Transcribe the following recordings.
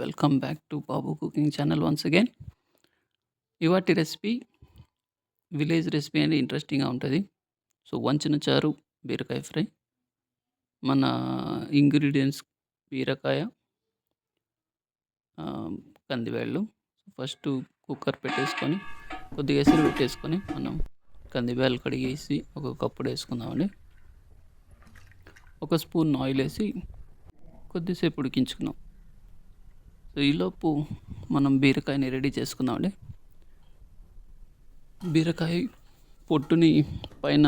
Welcome back to Babu cooking channel once again. ఇవాటి recipe village recipe అండి. ఇంట్రెస్టింగ్గా ఉంటుంది. సో వంచిన చారు, బీరకాయ ఫ్రై. మన ఇంగ్రీడియంట్స్ బీరకాయ, కందివేళ్ళు. ఫస్ట్ కుక్కర్ పెట్టేసుకొని కొద్దిగా ఎసురు పెట్టేసుకొని మనం కందివేళ్ళు కడిగేసి ఒక కప్పుడు వేసుకుందామండి. ఒక స్పూన్ ఆయిల్ వేసి కొద్దిసేపు ఉడికించుకుందాం. సో ఈలోపు మనం బీరకాయని రెడీ చేసుకుందామండి. బీరకాయ పొట్టుని పైన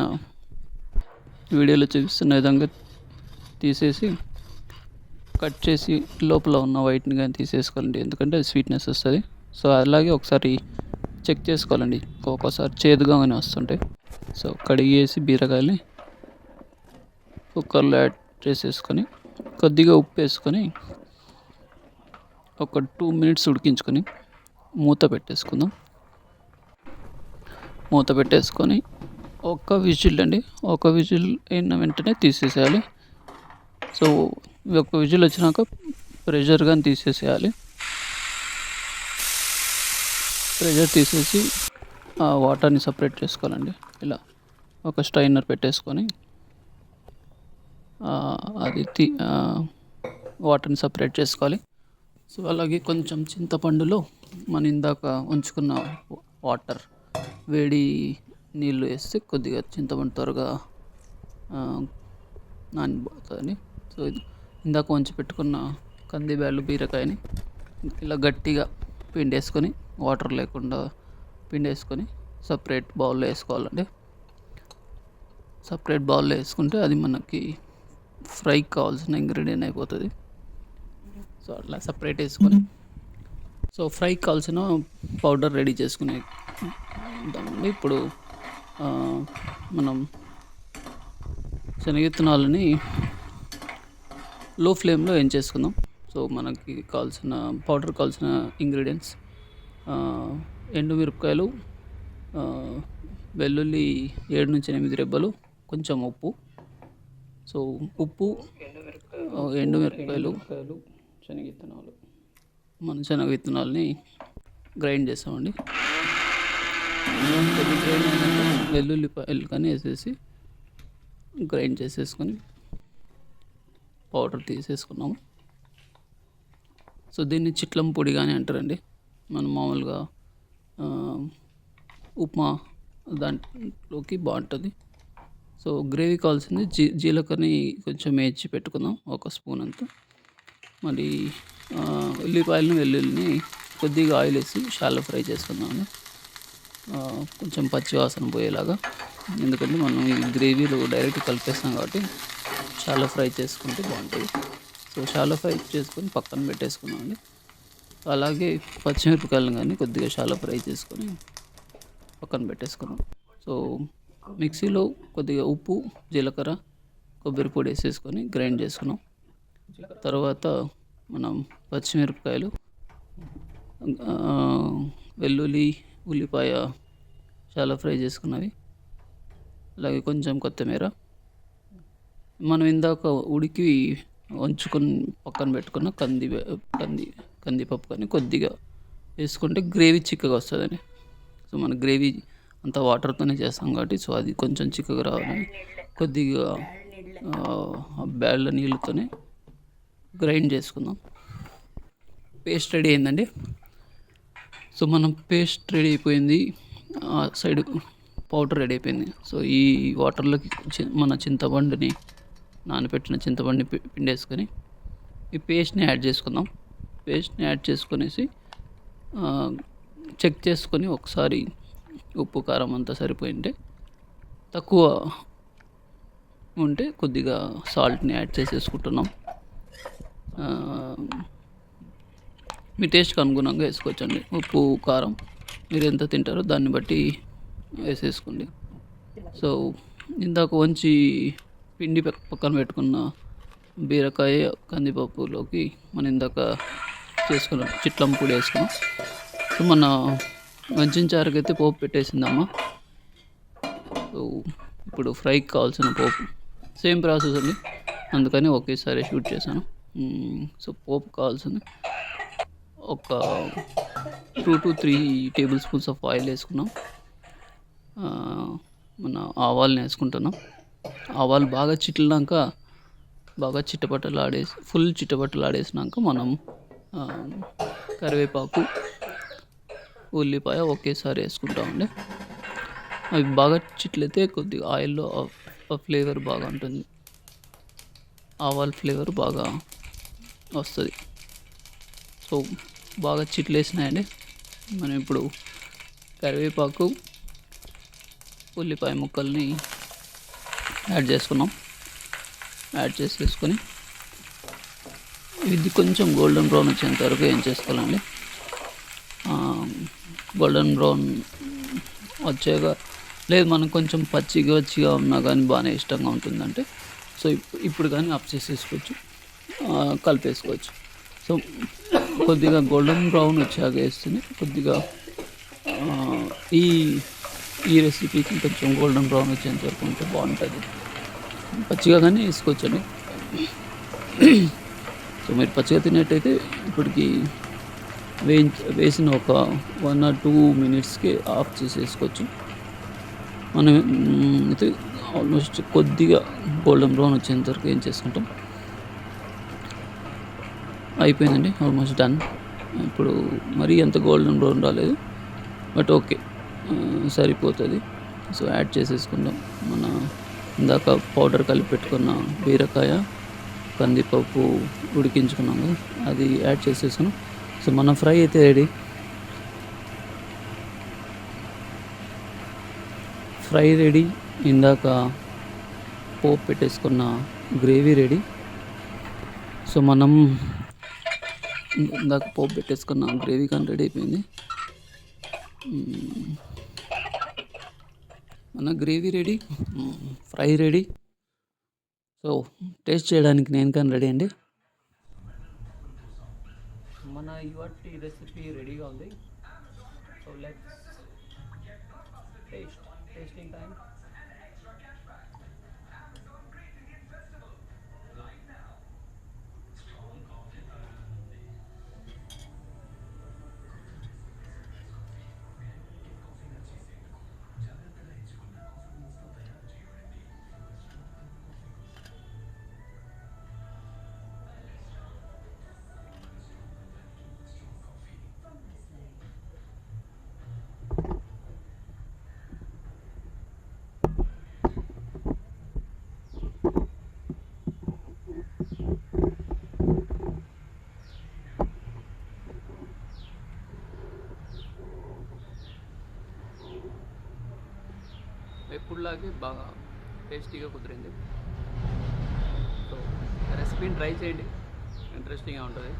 వీడియోలో చూపిస్తున్న విధంగా తీసేసి కట్ చేసి లోపల ఉన్న వైట్ని కానీ తీసేసుకోవాలండి. ఎందుకంటే అది స్వీట్నెస్ వస్తుంది. సో అలాగే ఒకసారి చెక్ చేసుకోవాలండి, ఒక్కొక్కసారి చేదుగా కానీ వస్తుంటాయి. సో కడిగేసి బీరకాయని కుక్కర్లో యాడ్ చేసేసుకొని కొద్దిగా ఉప్పు వేసుకొని ఒక 2 minutes ఉడికించుకొని మూత పెట్టేసుకుందాం. మూత పెట్టేసుకొని ఒక విజిల్ అండి, ఒక విజిల్ అయిన వెంటనే తీసేసేయాలి. సో ఒక విజిల్ వచ్చినాక ప్రెషర్ కానీ తీసేసేయాలి. ప్రెషర్ తీసేసి ఆ వాటర్ని సపరేట్ చేసుకోవాలండి. ఇలా ఒక స్ట్రైనర్ పెట్టేసుకొని అది వాటర్ని సపరేట్ చేసుకోవాలి. సో అలాగే కొంచెం చింతపండులో మన ఇందాక ఉంచుకున్న వాటర్, వేడి నీళ్ళు వేస్తే కొద్దిగా చింతపండు త్వరగా నానిపోతుంది. సో ఇందాక వంచి పెట్టుకున్న కందిబ్యాళ్ళు, బీరకాయని ఇలా గట్టిగా పిండేసుకొని, వాటర్ లేకుండా పిండేసుకొని సపరేట్ బౌల్లో వేసుకోవాలండి. సపరేట్ బౌల్లో వేసుకుంటే అది మనకి ఫ్రైకి కావాల్సిన ఇంగ్రీడియంట్ అయిపోతుంది. సో అట్లా సపరేట్ వేసుకొని సో ఫ్రైకి కావాల్సిన పౌడర్ రెడీ చేసుకునే ఉంటామండి. ఇప్పుడు మనం శనగిత్తనాలని లో ఫ్లేమ్లో చేసుకుందాం. సో మనకి కావాల్సిన పౌడర్, కావాల్సిన ఇంగ్రీడియంట్స్ ఎండుమిరపకాయలు, వెల్లుల్లి 7 నుంచి 8 రెబ్బలు, కొంచెం ఉప్పు. సో ఉప్పు, ఎండుమిరపకాయలు, శనగిత్తనాలు, మన శనగిత్తనాలని గ్రైండ్ చేస్తామండి. వెల్లుల్లిపాయలు కానీ వేసేసి గ్రైండ్ చేసేసుకొని పౌడర్ తీసేసుకున్నాము. సో దీన్ని చిట్లం పొడి కానీ అంటారండి. మనం మామూలుగా ఉప్మా దాంట్లోకి బాగుంటుంది. సో గ్రేవీ కావాల్సింది జీలకర్రని కొంచెం వేయించి పెట్టుకుందాం, ఒక స్పూన్ అంతా. మరి ఉల్లిపాయలను, వెల్లుల్లిని కొద్దిగా ఆయిల్ వేసి షాలో ఫ్రై చేసుకుందాము, కొంచెం పచ్చి వాసన పోయేలాగా. ఎందుకంటే మనం ఈ గ్రేవీలో డైరెక్ట్ కలిపేస్తాం కాబట్టి షాలో ఫ్రై చేసుకుంటే బాగుంటుంది. సో షాలో ఫ్రై చేసుకొని పక్కన పెట్టేసుకున్నామండి. అలాగే పచ్చిమిరపకాయలను కానీ కొద్దిగా షాలో ఫ్రై చేసుకొని పక్కన పెట్టేసుకున్నాం. సో మిక్సీలో కొద్దిగా ఉప్పు, జీలకర్ర, కొబ్బరి పొడి వేసేసుకొని గ్రైండ్ చేసుకున్నాం. తర్వాత మనం పచ్చిమిరపకాయలు, వెల్లుల్లి, ఉల్లిపాయ చాలా ఫ్రై చేసుకున్నవి, అలాగే కొంచెం కొత్తిమీర, మనం ఇందాక ఉడికి వంచుకొని పక్కన పెట్టుకున్న కందిపప్పు కానీ కొద్దిగా వేసుకుంటే గ్రేవీ చిక్కగా వస్తుందని. సో మన గ్రేవీ అంతా వాటర్తోనే చేస్తాం కాబట్టి సో అది కొంచెం చిక్కగా రావాలని కొద్దిగా బ్యాళ్ళ నీళ్ళతోనే గ్రైండ్ చేసుకుందాం. పేస్ట్ రెడీ అయిందండి. సో మనం పేస్ట్ రెడీ అయిపోయింది, సైడ్ పౌడర్ రెడీ అయిపోయింది. సో ఈ వాటర్లోకి మన చింతపండుని, నానబెట్టిన చింతపండుని పిండేసుకొని ఈ పేస్ట్ని యాడ్ చేసుకుందాం. పేస్ట్ని యాడ్ చేసుకొనేసి చెక్ చేసుకొని ఒకసారి ఉప్పు, కారం అంతా సరిపోయింటే, తక్కువ ఉంటే కొద్దిగా సాల్ట్ని యాడ్ చేసేసుకుంటున్నాం. మీ టేస్ట్కి అనుగుణంగా వేసుకోవచ్చండి. ఉప్పు, కారం మీరు ఎంత తింటారో దాన్ని బట్టి వేసేసుకోండి. సో ఇందాక వంచి పిండి పక్కన పెట్టుకున్న బీరకాయ, కందిపప్పులోకి మనం ఇందాక చేసుకున్నాం చిట్లం పొడి వేసుకున్నాం. సో మన వంచిన చారుకైతే పోపు పెట్టేసిందమ్మా. సో ఇప్పుడు ఫ్రైకి కావాల్సిన పోపు సేమ్ ప్రాసెస్ అండి, అందుకని ఒకేసారి షూట్ చేశాను. సో పోపు కావాల్సింది ఒక 2-3 టేబుల్ స్పూన్స్ ఆఫ్ ఆయిల్ వేసుకున్నాం. మన ఆవాలని వేసుకుంటున్నాం. ఆవాలు బాగా చిట్లినాక, బాగా ఫుల్ చిట్టపట్టలాడేసినాక మనం కరివేపాకు, ఉల్లిపాయ ఒకేసారి వేసుకుంటామండి. అవి బాగా చిట్లితే కొద్దిగా ఆయిల్‌లో ఆ ఫ్లేవర్ బాగా ఉంటుంది. ఆవాల ఫ్లేవర్ బాగా వస్తది. సో, బాగా చిట్లేసినాయండి. మనం ఇప్పుడు కరివేపాకు, ఉల్లిపాయ ముక్కల్ని యాడ్ చేసుకున్నాం. యాడ్ చేసేసుకొని ఇది కొంచెం గోల్డెన్ బ్రౌన్ వచ్చేంత వరకు వేయించేసుకోవాలండి. గోల్డెన్ బ్రౌన్ వచ్చాక, లేదు మనం కొంచెం పచ్చిగా ఉన్నా కానీ బాగానే ఇష్టంగా ఉంటుందంటే, సో ఇప్పుడు కానీ ఆఫ్ చేసేసుకోవచ్చు, కలిపేసుకోవచ్చు. సో కొద్దిగా గోల్డెన్ బ్రౌన్ వచ్చాక వేస్తేనే కొద్దిగా ఈ ఈ రెసిపీకి కొంచెం గోల్డెన్ బ్రౌన్ వచ్చేంత వరకు ఉంటే బాగుంటుంది. పచ్చిగా కానీ వేసుకోవచ్చండి. సో మీరు పచ్చిగా తినేట్టయితే ఇప్పటికి వేసిన ఒక 1 or 2 మినిట్స్‌కి ఆఫ్ చేసేసుకోవచ్చు. మనం అయితే ఆల్మోస్ట్ కొద్దిగా గోల్డెన్ బ్రౌన్ వచ్చేంత వరకు ఏం చేసుకుంటాం. అయిపోయిందండి, ఆల్మోస్ట్ డన్. ఇప్పుడు మరీ అంత గోల్డెన్ బ్రౌన్ రాలేదు, బట్ ఓకే, సరిపోతుంది. సో యాడ్ చేసేసుకుందాం. మన ఇందాక పౌడర్ కలిపి పెట్టుకున్న బీరకాయ, కందిపప్పు ఉడికించుకున్నాం కదా, అది యాడ్ చేసేసుకున్నాం. సో మన ఫ్రై అయితే రెడీ. ఇందాక పోపు పెట్టేసుకున్న గ్రేవీ రెడీ. సో మనం ఇందాక పోపు పెట్టేసుకున్న గ్రేవీ కానీ రెడీ అయిపోయింది. మన gravy ready, fry ready. So taste చేయడానికి నేను కానీ రెడీ అండి. మన ఇవాటి రెసిపీ రెడీగా ఉంది. So let's tasting time. ఎప్పుడులాగే బాగా టేస్టీగా కుదిరింది. సో రెసిపీని ట్రై చేయండి, ఇంట్రెస్టింగ్గా ఉంటుంది.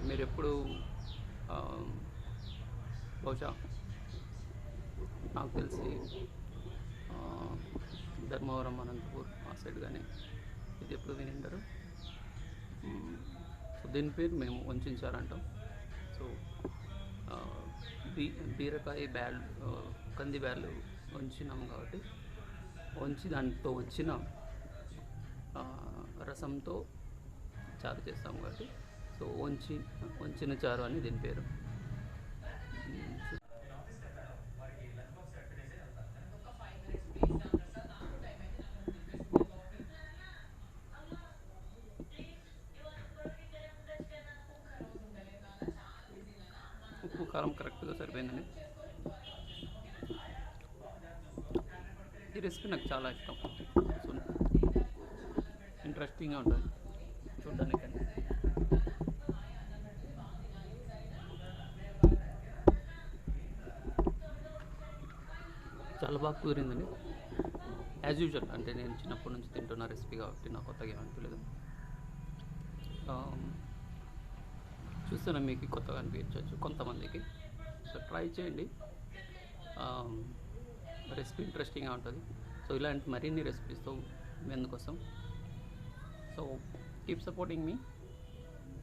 మీరు ఎప్పుడు బహుశా నాకు తెలిసి ధర్మవరం, అనంతపూర్ ఆ సైడ్ కానీ ఇది ఎప్పుడు వినింటారు. సో దీని పేరు మేము వంచారు అంటాం. సో బీరకాయ కంది బ్యాళ్ళు వంచినాం కాబట్టి, దాంతో వచ్చిన రసంతో చారు చేస్తాం కాబట్టి, సో వంచిన చారు అని దీని పేరు. ఉప్పు కారం కరెక్ట్గా సరిపోయిందండి. ఈ రెసిపీ నాకు చాలా ఇష్టం. సో ఇంట్రెస్టింగ్గా ఉంటుంది చూడడానికి. చాలా బాగా కుదిరిందండి. యాజ్ యూజువల్, అంటే నేను చిన్నప్పటి నుంచి తింటున్న రెసిపీ కాబట్టి నాకు కొత్తగా ఏమనిపించలేదు. చూస్తున్నా మీకు కొత్తగా అనిపించవచ్చు కొంతమందికి. సో ట్రై చేయండి, రెసిపీ ఇంట్రెస్టింగ్గా ఉంటుంది. సో ఇలాంటి మరిన్ని రెసిపీస్తో మీ అందుకోసం. సో కీప్ సపోర్టింగ్ మీ.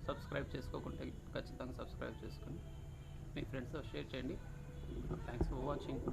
సబ్స్క్రైబ్ చేసుకోకుంటే ఖచ్చితంగా సబ్స్క్రైబ్ చేసుకొని మీ ఫ్రెండ్స్తో షేర్ చేయండి. Thanks for watching.